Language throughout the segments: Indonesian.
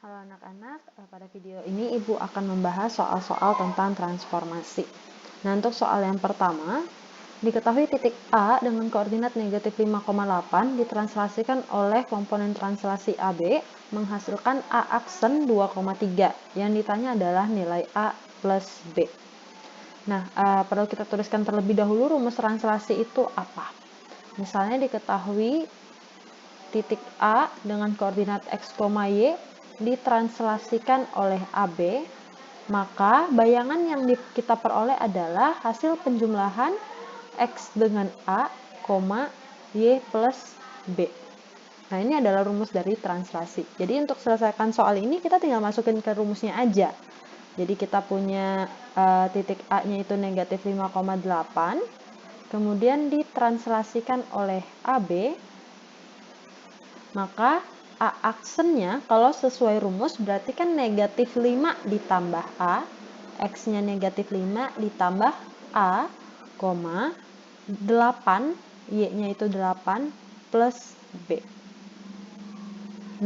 Halo anak-anak, pada video ini Ibu akan membahas soal-soal tentang transformasi. Nah, untuk soal yang pertama, diketahui titik A dengan koordinat negatif 5,8 ditranslasikan oleh komponen translasi AB menghasilkan A aksen 2,3. Yang ditanya adalah nilai A plus B. Nah, perlu kita tuliskan terlebih dahulu rumus translasi itu apa. Misalnya diketahui titik A dengan koordinat X, Y ditranslasikan oleh AB, maka bayangan yang kita peroleh adalah hasil penjumlahan X dengan A, Y plus B. Nah, ini adalah rumus dari translasi. Jadi untuk selesaikan soal ini kita tinggal masukin ke rumusnya aja. Jadi kita punya titik A-nya itu negatif 5,8, kemudian ditranslasikan oleh AB, maka A aksennya kalau sesuai rumus berarti kan negatif 5 ditambah A, X-nya negatif 5 ditambah A, 8, Y-nya itu 8 plus B.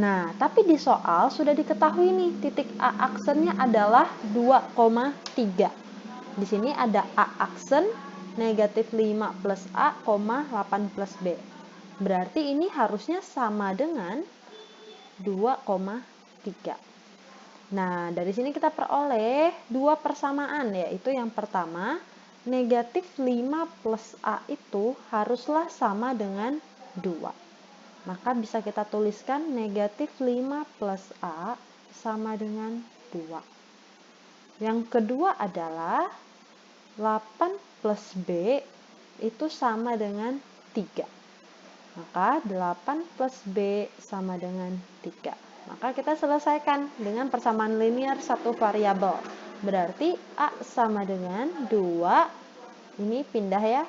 Nah, tapi di soal sudah diketahui nih titik A aksennya adalah 2,3. Di sini ada A aksen negatif 5 plus A, 8 plus B. Berarti ini harusnya sama dengan 2,3. Nah, dari sini kita peroleh dua persamaan, yaitu yang pertama, negatif 5 plus A itu haruslah sama dengan 2. Maka bisa kita tuliskan negatif 5 plus A sama dengan 2. Yang kedua adalah 8 plus B itu sama dengan 3. Maka 8 plus B sama dengan 3. Maka kita selesaikan dengan persamaan linear satu variabel. Berarti A sama dengan 2. Ini pindah ya.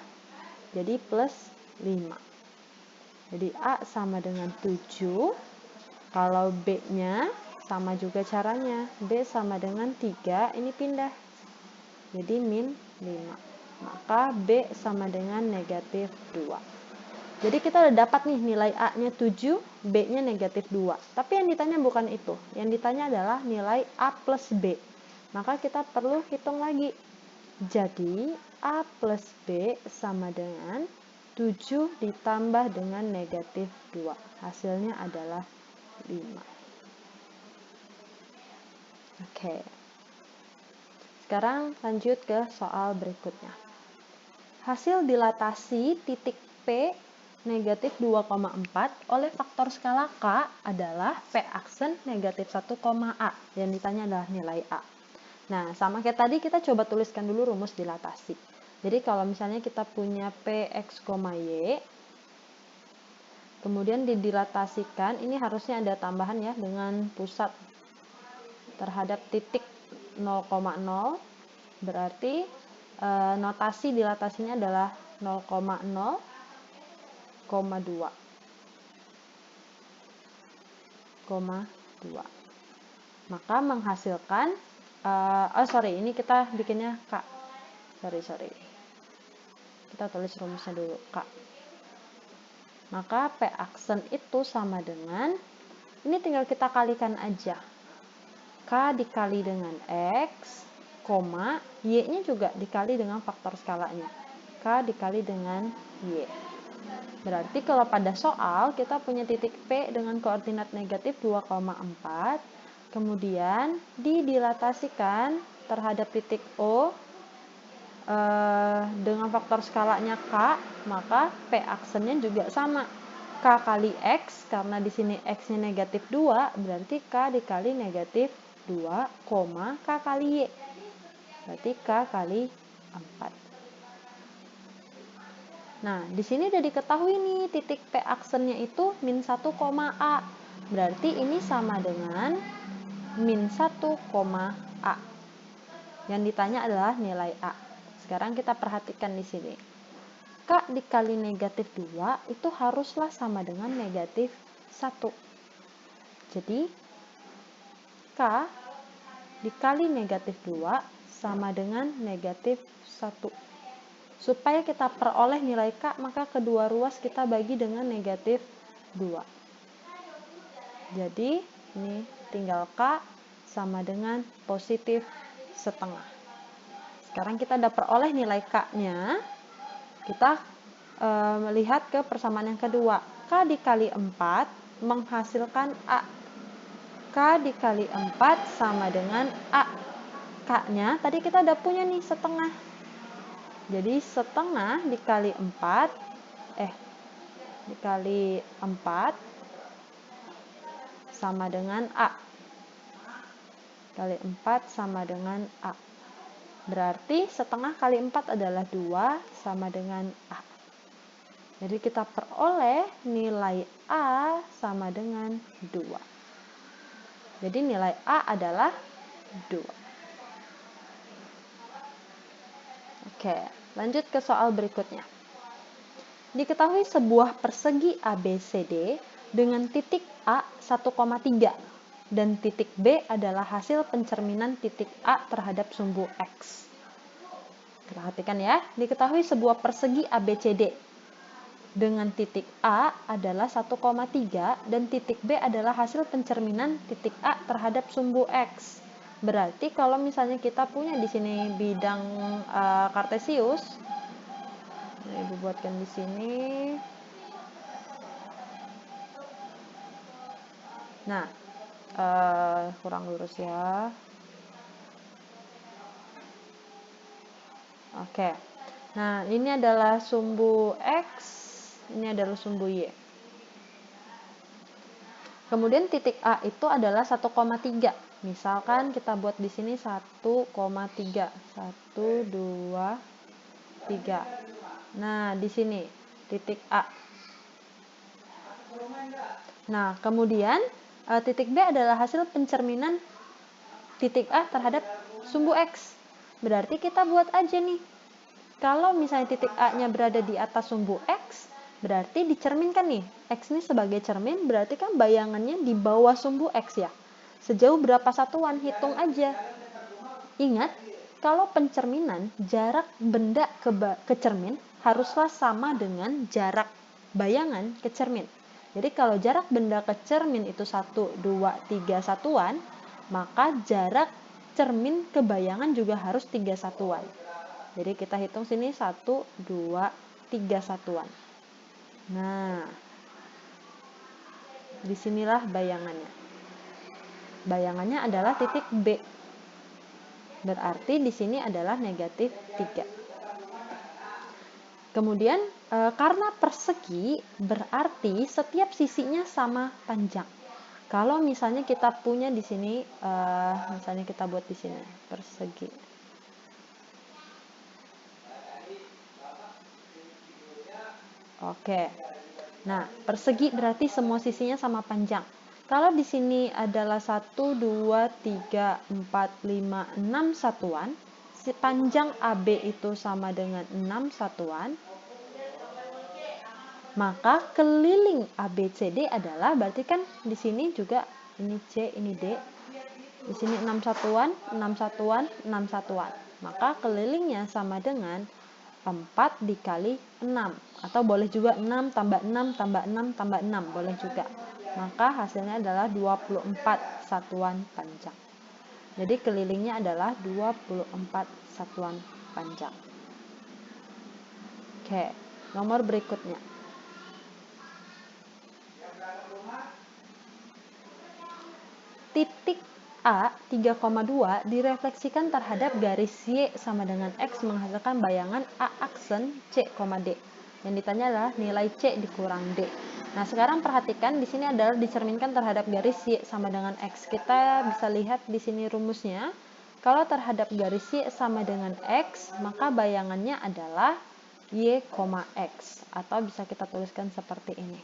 Jadi plus 5. Jadi A sama dengan 7. Kalau B-nya sama juga caranya. B sama dengan 3. Ini pindah. Jadi min 5. Maka B sama dengan negatif 2. Jadi kita udah dapat nih nilai A-nya 7, B-nya negatif 2. Tapi yang ditanya bukan itu. Yang ditanya adalah nilai A plus B. Maka kita perlu hitung lagi. Jadi A plus B sama dengan 7 ditambah dengan negatif 2. Hasilnya adalah 5. Oke. Sekarang lanjut ke soal berikutnya. Hasil dilatasi titik P negatif 2,4 oleh faktor skala K adalah P aksen negatif 1, A. Yang ditanya adalah nilai A. Nah, sama kayak tadi kita coba tuliskan dulu rumus dilatasi. Jadi kalau misalnya kita punya P, X, Y, kemudian didilatasikan, ini harusnya ada tambahan ya dengan pusat terhadap titik 0,0, berarti notasi dilatasinya adalah 0,0, 2. Maka menghasilkan ini kita bikinnya K. Sorry. Kita tulis rumusnya dulu K. Maka P aksen itu sama dengan, ini tinggal kita kalikan aja. K dikali dengan X, Y-nya juga dikali dengan faktor skalanya. K dikali dengan Y. Berarti kalau pada soal kita punya titik P dengan koordinat negatif 2,4, kemudian didilatasikan terhadap titik O dengan faktor skalanya K, maka P aksennya juga sama. K kali X, karena di sini X-nya negatif 2, berarti K dikali negatif 2, K kali Y. Berarti K kali 4. Nah, di sini udah diketahui nih titik P aksennya itu min 1, A. Berarti ini sama dengan min 1, A. Yang ditanya adalah nilai A. Sekarang kita perhatikan di sini. K dikali negatif 2 itu haruslah sama dengan negatif 1. Jadi, K dikali negatif 2 sama dengan negatif 1. Supaya kita peroleh nilai K, maka kedua ruas kita bagi dengan negatif 2. Jadi, ini tinggal K sama dengan positif setengah. Sekarang kita udah peroleh nilai K-nya. Kita melihat ke persamaan yang kedua. K dikali 4 menghasilkan A. K dikali 4 sama dengan A. K-nya tadi kita udah punya nih setengah. Jadi setengah dikali 4, dikali 4 sama dengan A. Kali 4 sama dengan A. Berarti setengah kali 4 adalah 2 sama dengan A. Jadi kita peroleh nilai A sama dengan 2. Jadi nilai A adalah 2. Oke, lanjut ke soal berikutnya. Diketahui sebuah persegi ABCD dengan titik A 1,3 dan titik B adalah hasil pencerminan titik A terhadap sumbu X. Perhatikan ya, diketahui sebuah persegi ABCD dengan titik A adalah 1,3 dan titik B adalah hasil pencerminan titik A terhadap sumbu X. Berarti kalau misalnya kita punya di sini bidang kartesius, Ibu buatkan di sini. Nah, kurang lurus ya. Oke. Nah, ini adalah sumbu X, ini adalah sumbu Y. Kemudian titik A itu adalah 1,3. Misalkan kita buat di sini 1,3. 1, 2, 3. Nah, di sini titik A. Nah, kemudian titik B adalah hasil pencerminan titik A terhadap sumbu X. Berarti kita buat aja nih. Kalau misalnya titik A-nya berada di atas sumbu X, berarti dicerminkan nih. X ini sebagai cermin, berarti kan bayangannya di bawah sumbu X ya. Sejauh berapa satuan, hitung aja. Ingat, kalau pencerminan, jarak benda ke cermin haruslah sama dengan jarak bayangan ke cermin. Jadi kalau jarak benda ke cermin itu 1, 2, 3 satuan, maka jarak cermin ke bayangan juga harus 3 satuan. Jadi kita hitung sini 1, 2, 3 satuan. Nah, disinilah bayangannya. Bayangannya adalah titik B. Berarti di sini adalah negatif 3. Kemudian karena persegi berarti setiap sisinya sama panjang. Kalau misalnya kita punya di sini, misalnya kita buat di sini persegi. Oke. Nah, persegi berarti semua sisinya sama panjang. Kalau di sini adalah 1, 2, 3, 4, 5, 6 satuan, panjang AB itu sama dengan 6 satuan, maka keliling ABCD adalah, berarti kan di sini juga ini C, ini D, di sini 6 satuan, 6 satuan, 6 satuan. Maka kelilingnya sama dengan 4 dikali 6, atau boleh juga 6 tambah 6 tambah 6 tambah 6, boleh juga. Maka hasilnya adalah 24 satuan panjang. Jadi kelilingnya adalah 24 satuan panjang. Oke, nomor berikutnya. Titik A 3,2 direfleksikan terhadap garis Y sama dengan X menghasilkan bayangan A aksen C, D. Yang ditanya adalah nilai C dikurang D. Nah, sekarang perhatikan di sini adalah dicerminkan terhadap garis Y sama dengan X. Kita bisa lihat di sini rumusnya. Kalau terhadap garis Y sama dengan X, maka bayangannya adalah Y, X. Atau bisa kita tuliskan seperti ini.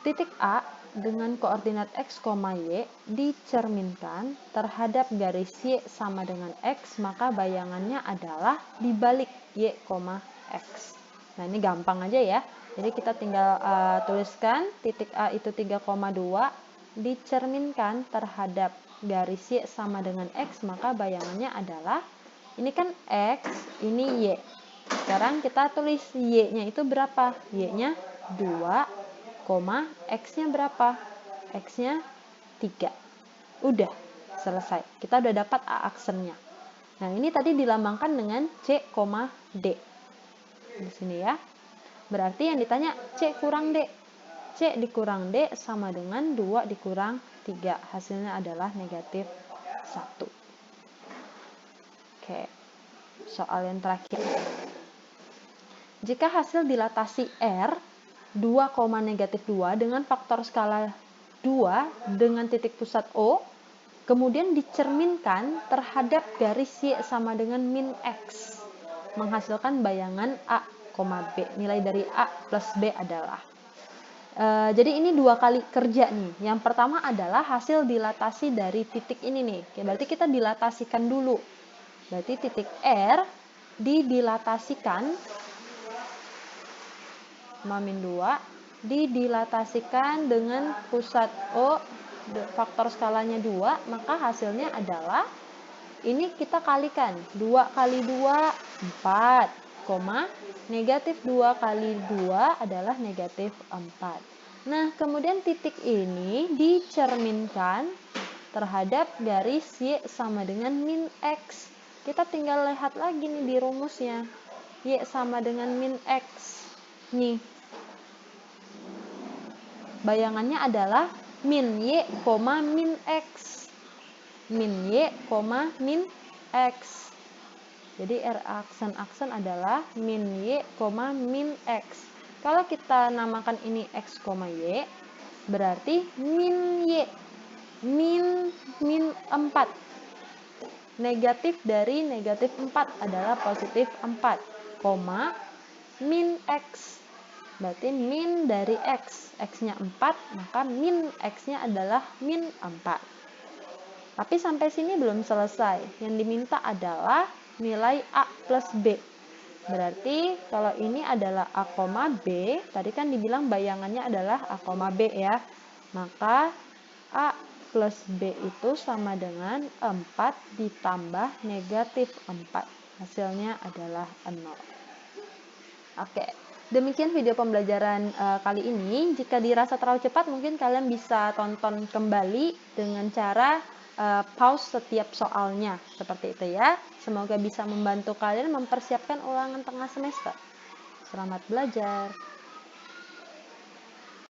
Titik A dengan koordinat X, Y dicerminkan terhadap garis Y sama dengan X, maka bayangannya adalah dibalik Y, X. Nah, ini gampang aja ya. Jadi kita tinggal tuliskan titik A itu 3,2 dicerminkan terhadap garis Y sama dengan X, maka bayangannya adalah, ini kan X, ini Y. Sekarang kita tulis Y-nya itu berapa? Y-nya 2, X-nya berapa? X-nya 3. Udah, selesai. Kita udah dapat A aksennya. Nah, ini tadi dilambangkan dengan C, D. Di sini ya. Berarti yang ditanya C kurang D. C dikurang D sama dengan 2 dikurang 3. Hasilnya adalah negatif 1. Oke, soal yang terakhir. Jika hasil dilatasi R 2, negatif 2 dengan faktor skala 2 dengan titik pusat O, kemudian dicerminkan terhadap garis Y sama dengan min X, menghasilkan bayangan A, B. Nilai dari A plus B adalah. Jadi ini 2 kali kerja nih. Yang pertama adalah hasil dilatasi dari titik ini nih. Oke, berarti kita dilatasikan dulu. Berarti titik R didilatasikan min 2 didilatasikan dengan pusat O, faktor skalanya 2, maka hasilnya adalah ini kita kalikan 2 kali 2 4, negatif 2 kali 2 adalah negatif 4. Nah, kemudian titik ini dicerminkan terhadap garis Y sama dengan min X. Kita tinggal lihat lagi nih di rumusnya. Y sama dengan min X. Nih, bayangannya adalah min Y, min X. Min Y, min X. Jadi R aksen adalah min Y, min X. Kalau kita namakan ini X, Y, berarti min Y, min 4. Negatif dari negatif 4 adalah positif 4, min X. Berarti min dari X, X-nya 4, maka min X-nya adalah min 4. Tapi sampai sini belum selesai. Yang diminta adalah nilai A plus B. Berarti kalau ini adalah A, B, tadi kan dibilang bayangannya adalah A, B ya. Maka A plus B itu sama dengan 4 ditambah negatif 4. Hasilnya adalah 0. Oke. Demikian video pembelajaran kali ini. Jika dirasa terlalu cepat, mungkin kalian bisa tonton kembali dengan cara pause setiap soalnya. Seperti itu ya. Semoga bisa membantu kalian mempersiapkan ulangan tengah semester. Selamat belajar.